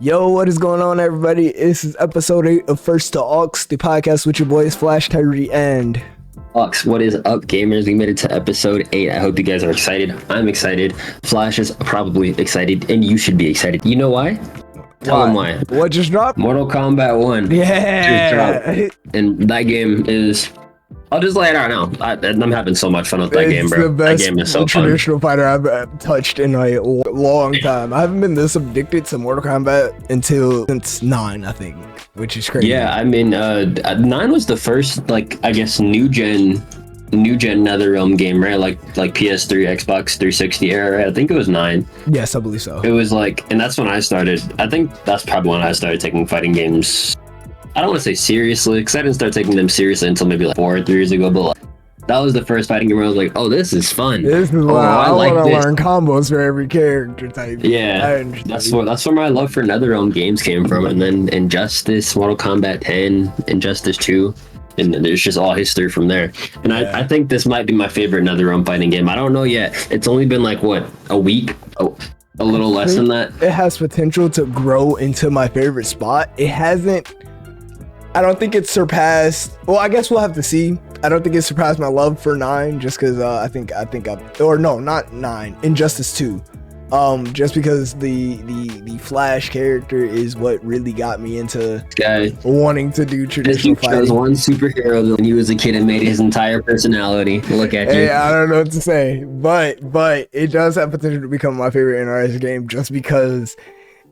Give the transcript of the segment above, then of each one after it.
Yo, what is going on, everybody? This is episode 8 of First to Aux, the podcast with your boys Flash, Tyree, and Aux. What is up, gamers? We made it to episode 8. I hope you guys are excited. I'm excited. Flash is probably excited, and you should be excited. You know why? Tell them why. What just dropped? Mortal Kombat 1. Yeah. Just dropped. And that game is... I'll just lay it out now. I'm having so much fun with that game, bro. It's the best that game is so traditional fighter I've touched in a long time. I haven't been this addicted to Mortal Kombat since 9, I think, which is crazy. Yeah, I mean, 9 was the first, like, I guess, new gen NetherRealm game, right? Like PS3, Xbox 360 era. Right? I think it was 9. Yes, I believe so. It was like, and that's when I started. I think that's probably when I started taking fighting games. I don't want to say seriously, because I didn't start taking them seriously until maybe like 4 or 3 years ago. But like, that was the first fighting game where I was like, "Oh, this is fun. This is I want to learn combos for every character type." Yeah, that's where my love for NetherRealm games came from. And then Injustice, Mortal Kombat 10, Injustice 2. And there's just all history from there. And yeah. I think this might be my favorite NetherRealm fighting game. I don't know yet. It's only been like, what, a week? Oh, a little less than that. It has potential to grow into my favorite spot. It hasn't. I don't think it's surpassed. Well, I guess we'll have to see. I don't think it surpassed my love for 9, just because I think not 9, Injustice 2. Just because the Flash character is what really got me into wanting to do traditional fighting. There was one superhero when he was a kid and made his entire personality. Look at you. Hey, I don't know what to say, but it does have potential to become my favorite NRS game, just because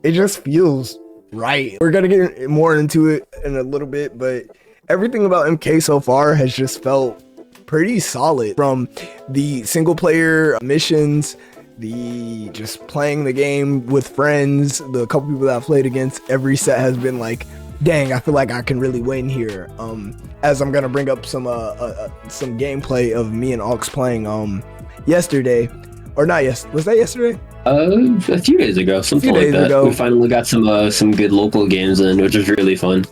it just feels right. We're gonna get more into it in a little bit, but everything about MK so far has just felt pretty solid, from the single player missions, the just playing the game with friends, the couple people that I've played against. Every set has been like, dang, I feel like I can really win here. As I'm gonna bring up some gameplay of me and Aux playing yesterday, or not was that yesterday? A few days ago, something like that. We finally got some good local games in, which was really fun.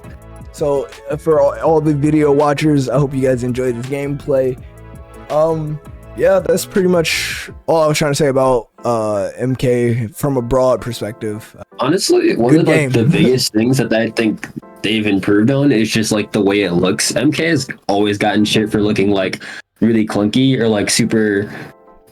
So for all the video watchers, I hope you guys enjoyed this gameplay. Yeah, that's pretty much all I was trying to say about MK from a broad perspective. Honestly, one of the biggest things that I think they've improved on is just like the way it looks. MK has always gotten shit for looking like really clunky or like super,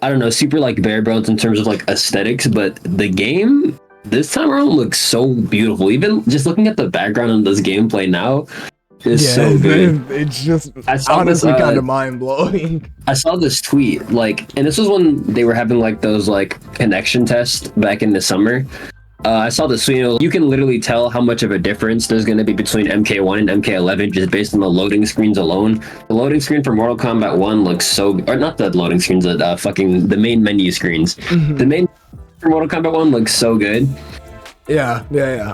I don't know, super like bare bones in terms of like aesthetics, but the game this time around looks so beautiful. Even just looking at the background on this gameplay now is so good. It's just honestly kind of mind-blowing. I saw this tweet, like, and this was when they were having like those like connection tests back in the summer. I saw this tweet. You can literally tell how much of a difference there's going to be between Mk1 and Mk11 just based on the loading screens alone. The loading screen for Mortal Kombat 1 looks so, or not the loading screens, the main menu screens. Mm-hmm. The main for Mortal Kombat 1 looks so good. Yeah.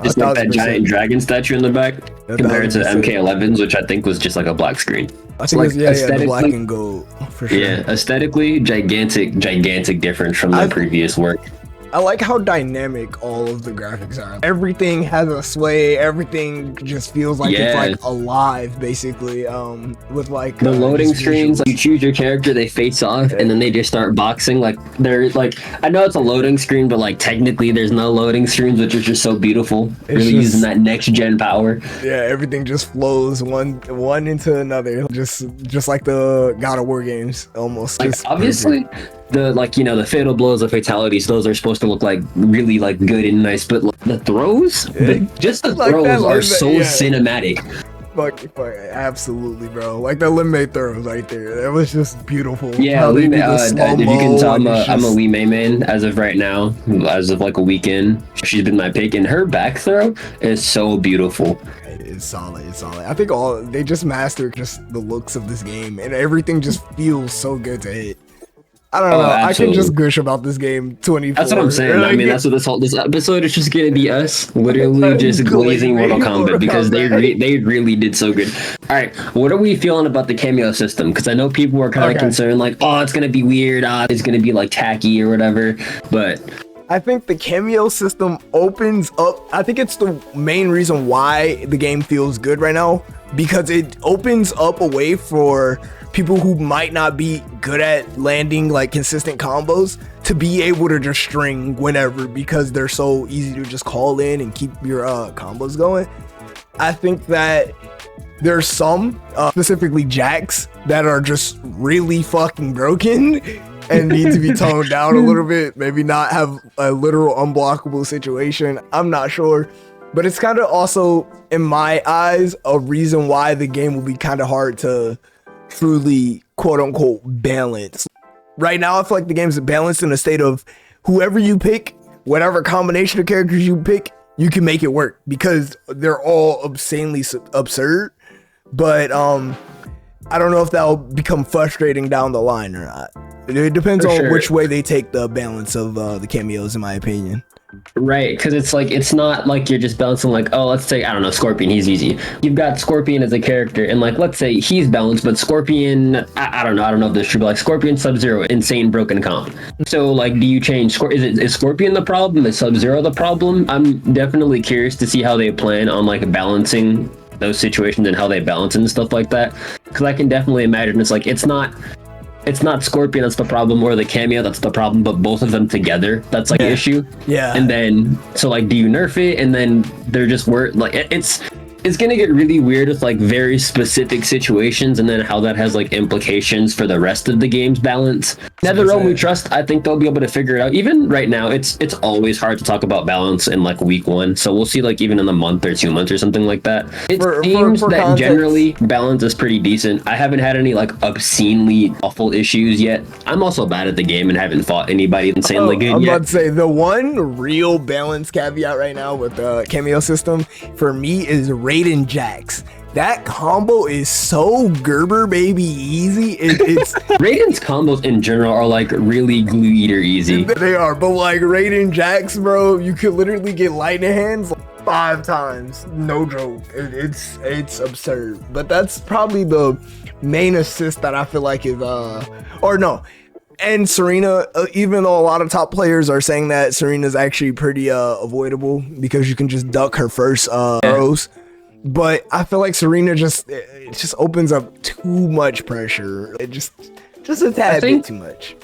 Just like that giant dragon statue in the back, compared to MK11's, which I think was just like a black screen. I think the black and gold, for sure. Yeah, aesthetically, gigantic difference from the previous work. I like how dynamic all of the graphics are. Everything has a sway. Everything just feels like it's like alive, basically. With like the loading screens, like you choose your character, they face off, and then they just start boxing. Like they're like, I know it's a loading screen, but like technically there's no loading screens, which is just so beautiful. Really using that next gen power. Yeah, everything just flows one into another, just like the God of War games, almost. Like obviously. Perfect. The fatal blows, the fatalities, those are supposed to look like really like good and nice, but like, the throws, the throws are so cinematic. Fuck, absolutely, bro. Like the Limei throws right there. That was just beautiful. Yeah, if you can tell, I'm a Lee May man as of right now, as of like a weekend. She's been my pick, and her back throw is so beautiful. It's solid. I think they just mastered just the looks of this game, and everything just feels so good to hit. I don't know. I can just gush about this game 24. That's what I'm saying. I mean, that's what this episode is just gonna be us literally just glazing Mortal Kombat because they really did so good. All right, what are we feeling about the cameo system? Because I know people were kind of concerned, like, oh, it's gonna be weird. It's gonna be like tacky or whatever. But I think the cameo system opens up. I think it's the main reason why the game feels good right now, because it opens up a way for people who might not be good at landing like consistent combos to be able to just string whenever, because they're so easy to just call in and keep your combos going. I think that there's some specifically jacks that are just really fucking broken and need to be toned down a little bit, maybe not have a literal unblockable situation. I'm not sure, but it's kind of also, in my eyes, a reason why the game will be kind of hard to truly quote unquote balance. Right now I feel like the game's balanced in a state of whoever you pick, whatever combination of characters you pick, you can make it work because they're all obscenely absurd. But I don't know if that'll become frustrating down the line or not. It depends on which way they take the balance of the cameos, in my opinion. Right, because it's not like you're just balancing like, oh, let's say, I don't know, Scorpion, he's easy. You've got Scorpion as a character, and like, let's say he's balanced, but Scorpion, I don't know if this is true, but like Scorpion, Sub-Zero, insane broken comp. So like, do you change, is Scorpion the problem? Is Sub-Zero the problem? I'm definitely curious to see how they plan on like balancing those situations and how they balance and stuff like that. Because I can definitely imagine it's not Scorpion that's the problem or the cameo that's the problem, but both of them together that's like the issue. Yeah. And then so like, do you nerf it? And then they're just like it's gonna get really weird with like very specific situations, and then how that has like implications for the rest of the game's balance. NetherRealm we trust, I think they'll be able to figure it out. Even right now, it's always hard to talk about balance in like week 1. So we'll see like even in a month or 2 months or something like that. It seems that context, generally balance is pretty decent. I haven't had any like obscenely awful issues yet. I'm also bad at the game and haven't fought anybody insanely good yet. I'm about to say the one real balance caveat right now with the cameo system for me is Raiden Jax. That combo is so Gerber baby easy. It's Raiden's combos in general are like really glue eater easy. They are, but like Raiden Jax, bro, you could literally get lightning hands like 5 times. No joke. It's absurd. But that's probably the main assist that I feel like is or no. And Serena, even though a lot of top players are saying that Serena's actually pretty avoidable because you can just duck her first arrows. But I feel like Serena it just opens up too much pressure. It just a tad bit too much.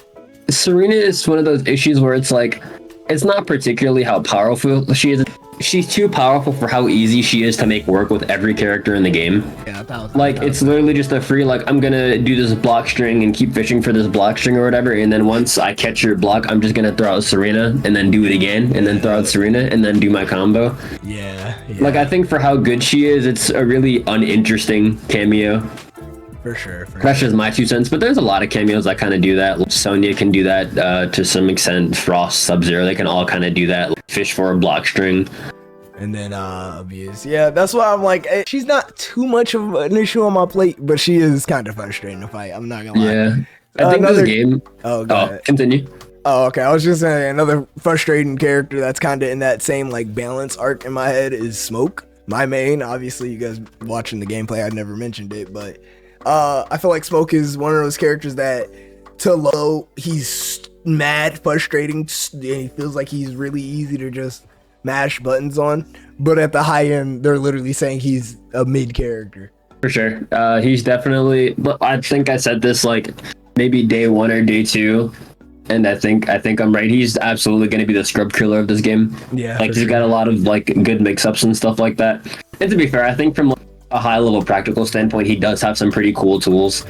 Serena is one of those issues where it's like, it's not particularly how powerful she is. She's too powerful for how easy she is to make work with every character in the game. Yeah, like it's literally just a free like, I'm gonna do this block string and keep fishing for this block string or whatever, and then once I catch your block, I'm just gonna throw out Serena and then do it again and then throw out Serena and then do my combo. Yeah. Like I think for how good she is, it's a really uninteresting cameo. For sure. That's just my 2 cents, but there's a lot of cameos that kind of do that. Sonya can do that to some extent. Frost, Sub-Zero, they can all kind of do that. Fish for a block string. And then abuse. Yeah, that's why I'm like, she's not too much of an issue on my plate, but she is kind of frustrating to fight. I'm not gonna lie. Yeah, I think this game. Oh, continue. Oh, okay. I was just saying another frustrating character that's kind of in that same like balance arc in my head is Smoke. My main, obviously, you guys watching the gameplay, I never mentioned it, but I feel like Smoke is one of those characters that to low, he's mad, frustrating, and he feels like he's really easy to just mash buttons on, but at the high end they're literally saying he's a mid character. For sure. He's definitely, I think I said this like maybe day 1 or day 2, and I think I'm right. He's absolutely going to be the scrub killer of this game. Yeah, like he's got a lot of like good mix-ups and stuff like that. And to be fair, I think from like, a high level practical standpoint, he does have some pretty cool tools.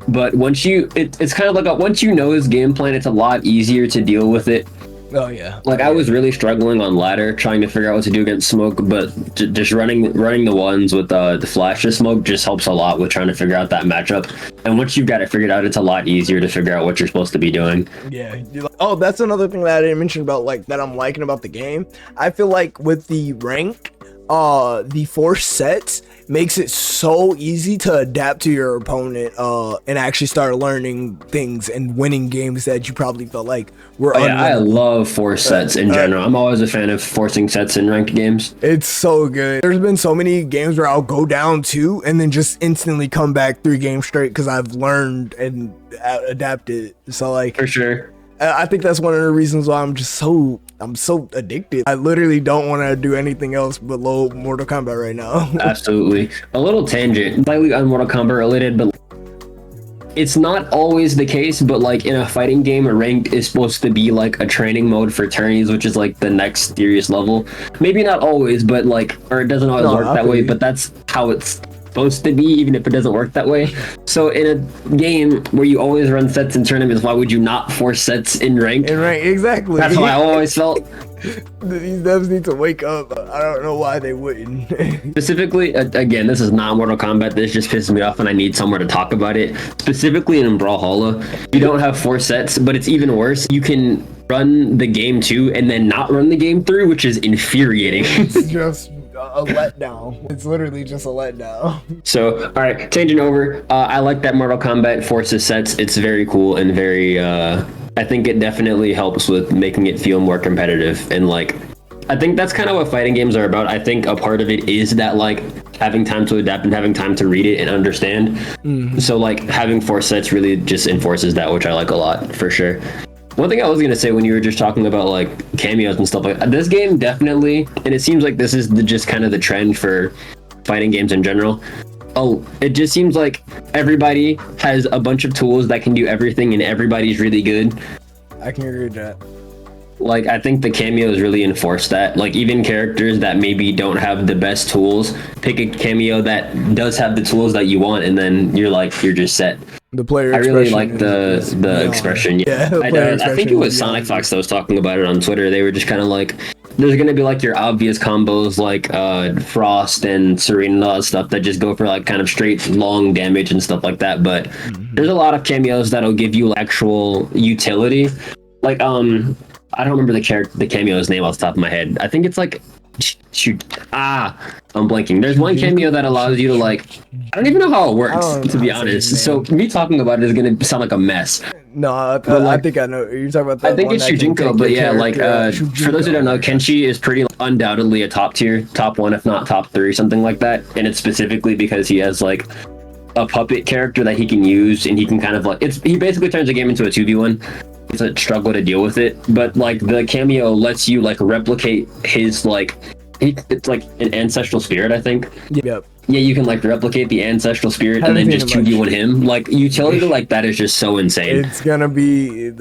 But once it's kind of like once you know his game plan, it's a lot easier to deal with it. Oh yeah. Like I was really struggling on ladder trying to figure out what to do against Smoke, but just running the ones with the flash of Smoke just helps a lot with trying to figure out that matchup. And once you've got it figured out, it's a lot easier to figure out what you're supposed to be doing. Yeah. Oh, that's another thing that I didn't mention about like that I'm liking about the game. I feel like with the rank, the force sets makes it so easy to adapt to your opponent and actually start learning things and winning games that you probably felt like were yeah, I love force sets in general. I'm always a fan of forcing sets in ranked games. It's so good. There's been so many games where I'll go down 2 and then just instantly come back 3 games straight because I've learned and adapted. So like for sure, I think that's one of the reasons why I'm so addicted. I literally don't want to do anything else but load Mortal Kombat right now. Absolutely. A little tangent, slightly on Mortal Kombat related, but it's not always the case, but like in a fighting game, a rank is supposed to be like a training mode for tourneys, which is like the next serious level. Maybe not always, but like, or it doesn't always work that way, but that's how it's supposed to be, even if it doesn't work that way. So in a game where you always run sets in tournaments, why would you not force sets in ranked? In rank, exactly. That's how I always felt. These devs need to wake up. I don't know why they wouldn't. Specifically, again, this is not Mortal Kombat. This just pisses me off, and I need somewhere to talk about it. Specifically in Brawlhalla, you don't have 4 sets, but it's even worse. You can run the game 2 and then not run the game 3, which is infuriating. It's just a letdown. It's literally just a letdown. So, all right, changing over. I like that Mortal Kombat forces sets. It's very cool and very. I think it definitely helps with making it feel more competitive, and like, I think that's kind of what fighting games are about. I think a part of it is that like having time to adapt and having time to read it and understand. Mm-hmm. So like having 4 sets really just enforces that, which I like a lot for sure. One thing I was gonna say when you were just talking about like cameos and stuff like that, this game definitely, and it seems like this is just kind of the trend for fighting games in general. Oh, it just seems like everybody has a bunch of tools that can do everything, and everybody's really good. I can agree with that. Like, I think the cameos really enforce that. Like, even characters that maybe don't have the best tools, pick a cameo that does have the tools that you want, and then you're just set. The player. I really like the expression. Yeah, I think it was Sonic Fox that was talking about it on Twitter. They were just kind of like, there's gonna be like your obvious combos like Frost and Serena and all that stuff that just go for like kind of straight long damage and stuff like that. But there's a lot of cameos that'll give you actual utility. Like I don't remember the cameo's name off the top of my head. I think it's like I'm blanking. There's one cameo that allows you to like, I don't even know how it works, to be honest. So me talking about it is gonna sound like a mess. No, I think I know. You're talking about. I think it's Shujinko, but yeah, like for those who don't know, Kenshi is pretty undoubtedly a top tier, top 1 if not top 3, something like that. And it's specifically because he has like a puppet character that he can use, and he can kind of like he basically turns the game into a 2v1. It's a struggle to deal with it, but like the cameo lets you like replicate his like it's like an ancestral spirit, I think. Yep. Yeah, you can like replicate the ancestral spirit and then just 2v1 him. Like utility like that is just so insane. It's gonna be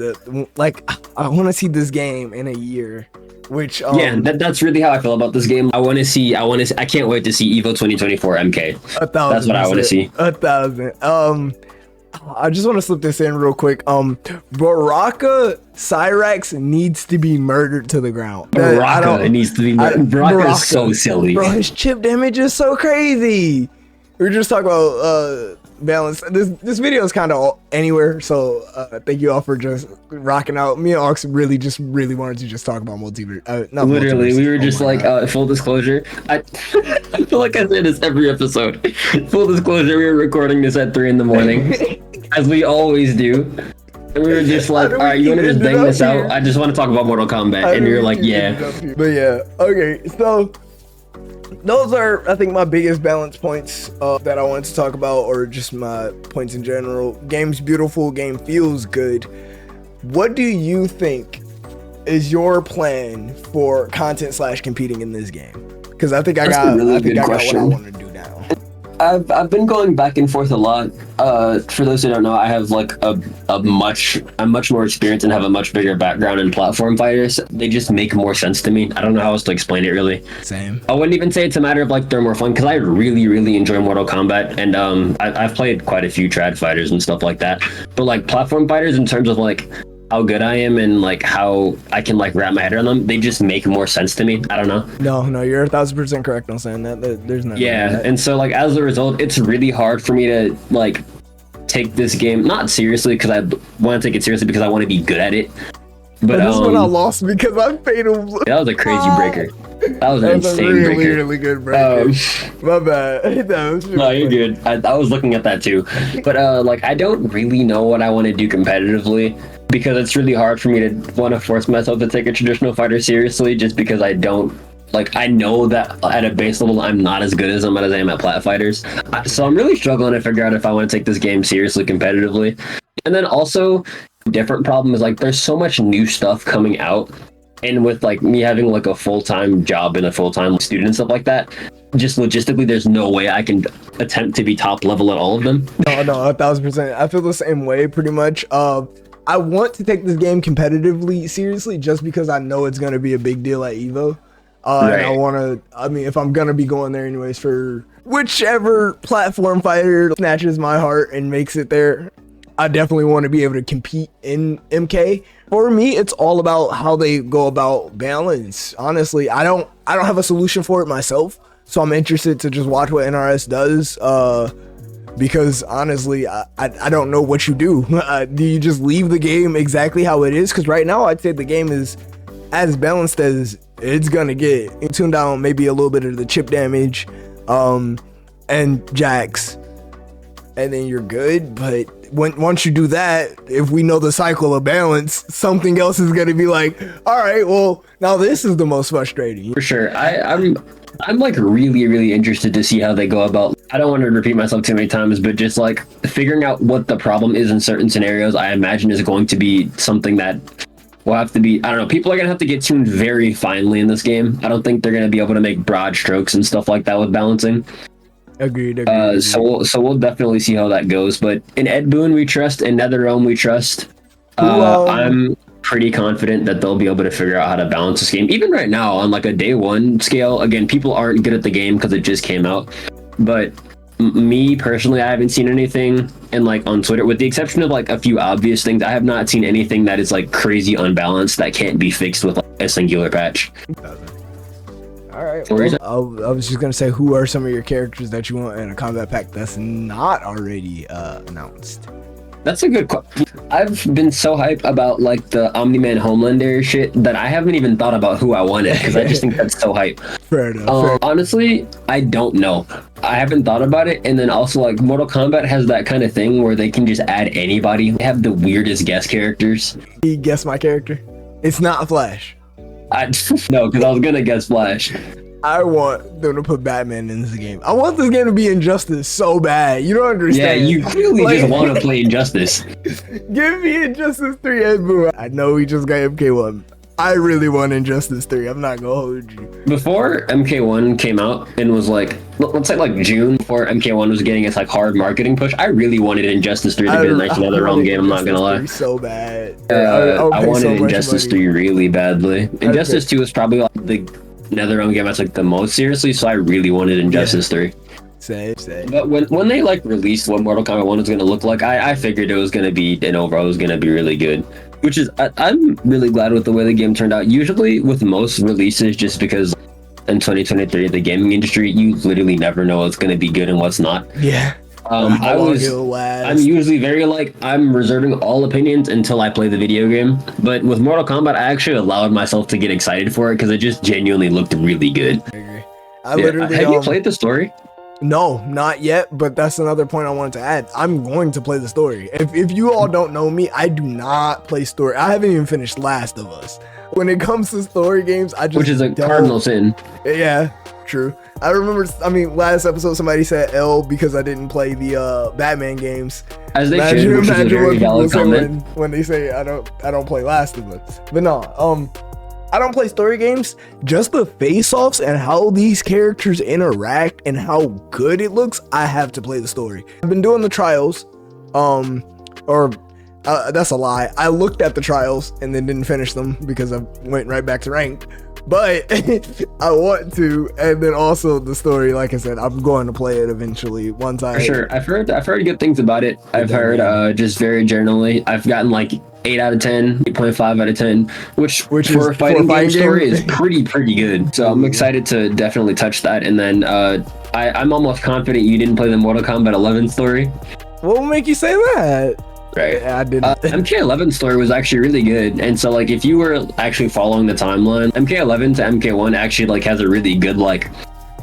I want to see this game in a year. Which yeah, that's really how I feel about this game. I can't wait to see Evo 2024 MK. 1,000%. That's what I want to see. 1,000. I just want to slip this in real quick. Baraka Cyrax needs to be murdered to the ground. Baraka needs to be murdered. Baraka is so silly. Bro, his chip damage is so crazy. We were just talking about balance. This video is kind of anywhere, so thank you all for just rocking out. Me and Ox really wanted to just talk about multiverse. Literally, we were just like, full disclosure. I feel like I say this every episode. Full disclosure, we were recording this at 3 a.m, as we always do. And we were just like, all right, you want to just bang this out? I just want to talk about Mortal Kombat. And you're like, yeah. But yeah, okay, so those are, I think, my biggest balance points that I wanted to talk about, or just my points in general. Game's beautiful, game feels good. What do you think is your plan for content / competing in this game? Because I think I got what I want to do now. I've been going back and forth a lot. For those who don't know, I have like I'm much more experienced and have a much bigger background in platform fighters. They just make more sense to me. I don't know how else to explain it really. Same. I wouldn't even say it's a matter of like they're more fun, because I really enjoy Mortal Kombat, and I've played quite a few trad fighters and stuff like that. But like platform fighters, in terms of like how good I am and like how I can like wrap my head around them, they just make more sense to me. I don't know. No, you're 1,000% correct on saying that. There's no. Yeah, and so like as a result, it's really hard for me to like take this game not seriously, because I want to take it seriously because I want to be good at it. But this is when I lost because I paid him. That was a crazy breaker. That was an insane breaker. Really good breaker. My bad. No, you're good. I was looking at that too. But like I don't really know what I want to do competitively, because it's really hard for me to want to force myself to take a traditional fighter seriously, just because I don't like, I know that at a base level I'm not as good as I am at plat fighters. So I'm really struggling to figure out if I want to take this game seriously competitively. And then also different problem is like there's so much new stuff coming out, and with like me having like a full-time job and a full-time student and stuff like that, just logistically, there's no way I can attempt to be top level at all of them. No, 1000%. I feel the same way pretty much. I want to take this game competitively seriously just because I know it's gonna be a big deal at Evo. Right. And I wanna, I mean, if I'm gonna be going there anyways for whichever platform fighter snatches my heart and makes it there, I definitely want to be able to compete in MK. For me, it's all about how they go about balance. Honestly, I don't have a solution for it myself, so I'm interested to just watch what NRS does. Because honestly, I don't know what you do. Do you just leave the game exactly how it is? Because right now, I'd say the game is as balanced as it's gonna get. You tune down maybe a little bit of the chip damage, and jacks, and then you're good. But once you do that, if we know the cycle of balance, something else is gonna be like, all right, well, now this is the most frustrating. For sure. I'm like really interested to see how they go about. I don't want to repeat myself too many times, but just like figuring out what the problem is in certain scenarios, I imagine is going to be something that will have to be, I don't know, people are gonna have to get tuned very finely in this game. I don't think they're gonna be able to make broad strokes and stuff like that with balancing. Agreed. So we'll definitely see how that goes. But in Ed Boon we trust, in NetherRealm we trust. I'm pretty confident that they'll be able to figure out how to balance this game. Even right now, on like a day one scale, again, people aren't good at the game because it just came out. But me personally, I haven't seen anything, and like on Twitter, with the exception of like a few obvious things, I have not seen anything that is like crazy unbalanced that can't be fixed with like, a singular patch. All right. Well, I was just gonna say, who are some of your characters that you want in a combat pack that's not already announced? That's a good question. I've been so hyped about like the Omni-Man Homelander shit that I haven't even thought about who I wanted, because I just think that's so hype. Fair enough. Honestly, I don't know. I haven't thought about it. And then also like Mortal Kombat has that kind of thing where they can just add anybody. They have the weirdest guest characters. You guess my character? It's not Flash. No, because I was gonna guess Flash. I want them to put Batman in this game. I want this game to be Injustice so bad. You don't understand. Yeah, you really just want to play Injustice. Give me Injustice 3 Ed Boon. I know we just got MK1. I really want Injustice 3. I'm not gonna hold you. Before MK1 came out and was like, let's say like June, before MK1 was getting its like hard marketing push, I really wanted Injustice 3 to be a nice NetherRealm game. I'm not gonna lie. So bad. I wanted Injustice 3 really badly. Injustice 2 was probably like the NetherRealm game I took the most seriously, so I really wanted Injustice 3. Same. But when they like released what Mortal Kombat 1 was gonna look like, I figured it was gonna be, and overall it was gonna be really good. Which is, I'm really glad with the way the game turned out. Usually with most releases, just because in 2023 the gaming industry, you literally never know what's gonna be good and what's not. Yeah. I'm usually very like, I'm reserving all opinions until I play the video game. But with Mortal Kombat, I actually allowed myself to get excited for it because it just genuinely looked really good. I agree. I literally have you played the story? No, not yet, but that's another point I wanted to add. I'm going to play the story. If you all don't know me, I do not play story. I haven't even finished Last of Us. When it comes to story games, I just Which is a cardinal sin. Yeah, true. I remember, last episode somebody said L because I didn't play the Batman games. As they should, which is a very valid comment. When they say I don't play Last of Us. But no, I don't play story games. Just the face-offs and how these characters interact and how good it looks, I have to play the story. I've been doing the trials, that's a lie. I looked at the trials and then didn't finish them because I went right back to ranked. But I want to, and then also the story. Like I said, I'm going to play it eventually once I. For sure, I've heard good things about it. I've heard just very generally. I've gotten like 8 out of 10, 8.5 out of 10, which for a fighting game story is pretty good. So I'm excited to definitely touch that. And then I'm almost confident you didn't play the Mortal Kombat 11 story. What will make you say that? Right. Yeah, I didn't. MK11 story was actually really good, and so like if you were actually following the timeline, MK11 to MK1 actually like has a really good like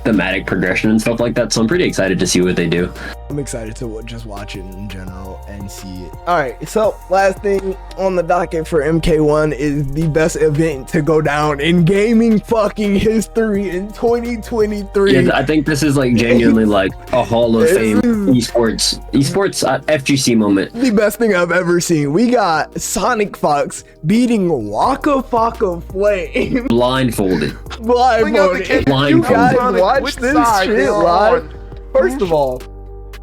thematic progression and stuff like that. So I'm pretty excited to see what they do. I'm excited to just watch it in general and see it. All right, so last thing on the docket for Mk1 is the best event to go down in gaming fucking history in 2023. Yeah, I think this is like genuinely like a Hall of Fame esports FGC moment. The best thing I've ever seen. We got Sonic Fox beating Waka Flocka Flame. Blindfolded. Blindfolded. Blindfolded. You guys watch this shit live? First of all,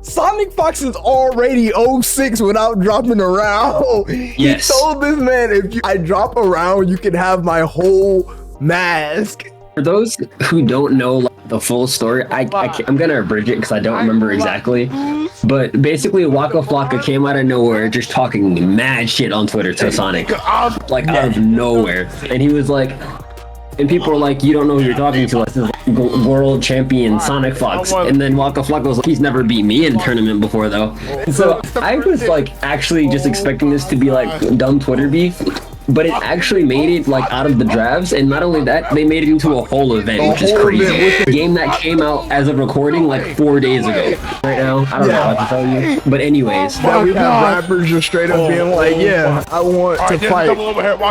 Sonic Fox is already 06 without dropping around. Yes. He told this man, if I drop around, you can have my whole mask. For those who don't know like, the full story, I'm gonna abridge it because I don't remember exactly. But basically, Waka Flocka came out of nowhere, just talking mad shit on Twitter to Sonic, like out of nowhere, and he was like. And people were like, you don't know who you're talking to. Like, this is world champion Sonic Fox. And then Waka Flocka was like, he's never beat me in a tournament before, though. And so I was like, actually just expecting this to be like dumb Twitter beef. But it actually made it like out of the drafts, and not only that, they made it into a whole event, which is crazy. A game that came out as of recording like 4 days ago. Right now, I don't know how to tell you. But anyways, now we have rappers just straight up being like, yeah, I want to fight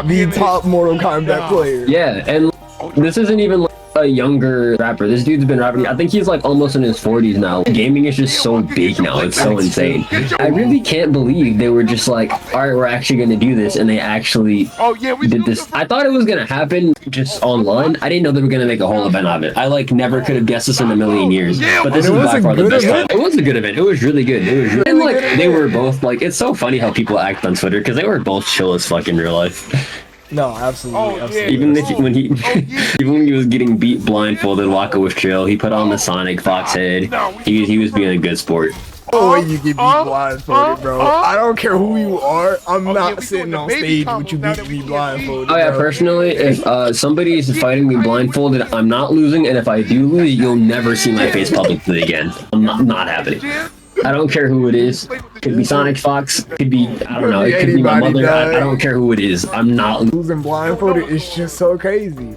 the top Mortal Kombat player. Yeah, and this isn't even like a younger rapper. This dude's been rapping. I think he's like almost in his 40s now. Gaming is just so big now. It's so insane. I really can't believe they were just like, all right, we're actually going to do this. And they actually did this. I thought it was going to happen just online. I didn't know they were going to make a whole event of it. I like never could have guessed this in a million years. But this is by far the best time. It was a good event. It was really good. It was really, and like they were both like, it's so funny how people act on Twitter because they were both chill as fuck in real life. No, absolutely. Absolutely. Even if when he even when he was getting beat blindfolded, Waka was chill. He put on the Sonic Fox head. He was being a good sport. Oh, way you get beat blindfolded, bro. I don't care who you are. I'm not sitting on stage with you beating me blindfolded. Oh yeah, bro. personally, if somebody is fighting me blindfolded, I'm not losing, and if I do lose, you'll never see my face publicly again. I'm not happening. I don't care who it is. Could be Sonic Fox. Could be, I don't know. It could be my mother. I don't care who it is. I'm not losing blindfolded. It's just so crazy.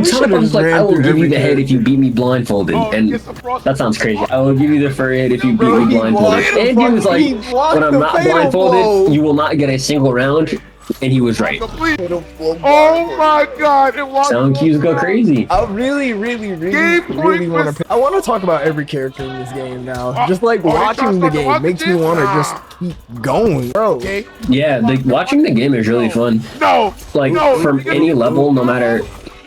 Someone's like, I will give you the head if you beat me blindfolded, and that sounds crazy. I will give you the furry head if you beat me blindfolded. And he was like, when I'm not blindfolded, you will not get a single round. And he was right. Oh my god! Sound cues go crazy. I really want to. I want to talk about every character in this game now. Just like watching the game makes me want to just keep going, bro. Yeah, watching the game is really fun. Like from any level, no matter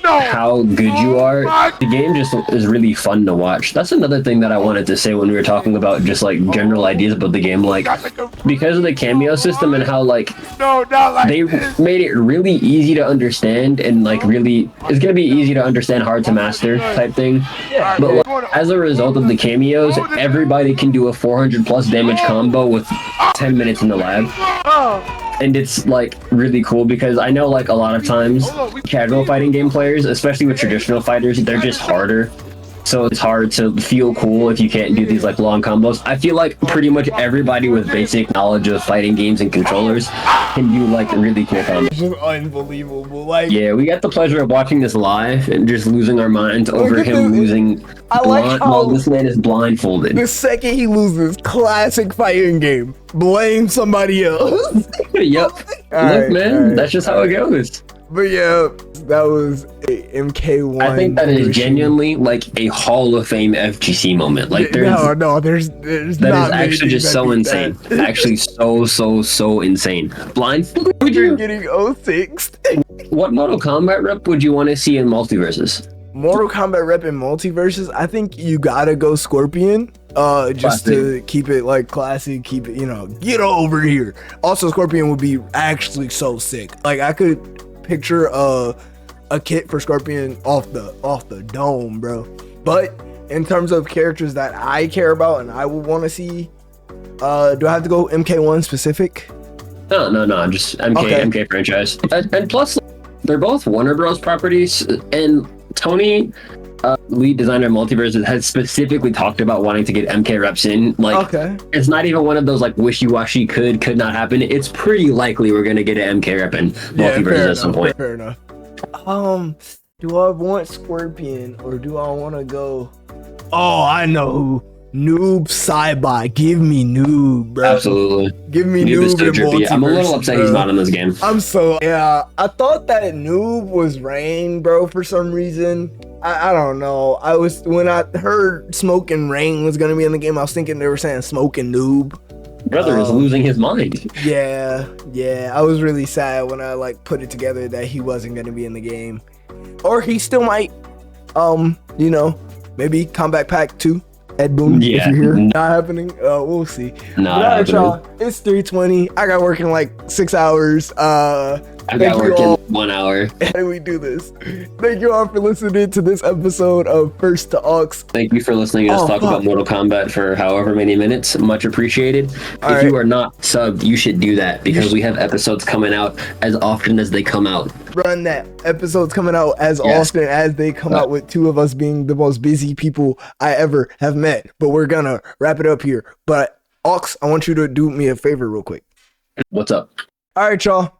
how good you are, the game just is really fun to watch. That's another thing that I wanted to say when we were talking about just like general ideas about the game, like because of the cameo system and how like they made it really easy to understand, and like really it's gonna be easy to understand, hard to master type thing. But like, as a result of the cameos, everybody can do a 400 plus damage combo with 10 minutes in the lab. And it's like really cool because I know like a lot of times casual fighting game players, especially with traditional fighters, they're just harder. So it's hard to feel cool if you can't do these like long combos. I feel like pretty much everybody with basic knowledge of fighting games and controllers can do like really cool combos. It's just unbelievable. Like, yeah, we got the pleasure of watching this live and just losing our minds over him losing. I like how this man is blindfolded. The second he loses, classic fighting game. Blame somebody else. Yep. Look, man, that's just how it goes. But yeah, that was a Mk1. I think that is genuinely like a Hall of Fame FGC moment. Like there's that is actually just so insane. Actually so insane. Blindfolded? You're getting 06. What Mortal Kombat rep would you want to see in multiverses? Mortal Kombat rep in multiverses, I think you gotta go Scorpion. Just to keep it like classic, keep it, get over here. Also, Scorpion would be actually so sick. Like I could picture a kit for Scorpion off the dome, bro. But in terms of characters that I care about and I would want to see, do I have to go Mk1 specific? No, just MK franchise. And plus, they're both Warner Bros. Properties, and Tony, lead designer of Multiverse, has specifically talked about wanting to get MK reps in. Like, it's not even one of those like wishy-washy could not happen. It's pretty likely we're gonna get an MK rep in Multiverse at some point. Fair enough. Do I want Scorpion or do I want to go? Oh, I know who. Noob Saibai. Give me Noob, bro. Absolutely. Give me Noob is Noob so in drippy. I'm a little Multiverse, upset bro. he's not in this game. Yeah, I thought that Noob was Rain, bro, for some reason. I don't know. When I heard Smoke and Rain was gonna be in the game, I was thinking they were saying Smoke and Noob. Brother is losing his mind. Yeah. I was really sad when I like put it together that he wasn't gonna be in the game. Or he still might. Maybe Combat Pack 2. Ed Boon, if Yeah. you're here. Not happening. We'll see. Not Alright, happening. y'all. It's 3:20. I got work in like 6 hours. I got work in 1 hour. How do we do this? Thank you all for listening to this episode of First to Aux. Thank you for listening to us talk about Mortal Kombat for however many minutes. Much appreciated. If you are not subbed, you should do that because we have episodes coming out as often as they come out. Run that. Episodes coming out as often as they come out, with two of us being the most busy people I ever have met. But we're gonna wrap it up here. But Aux, I want you to do me a favor real quick. What's up? All right, y'all.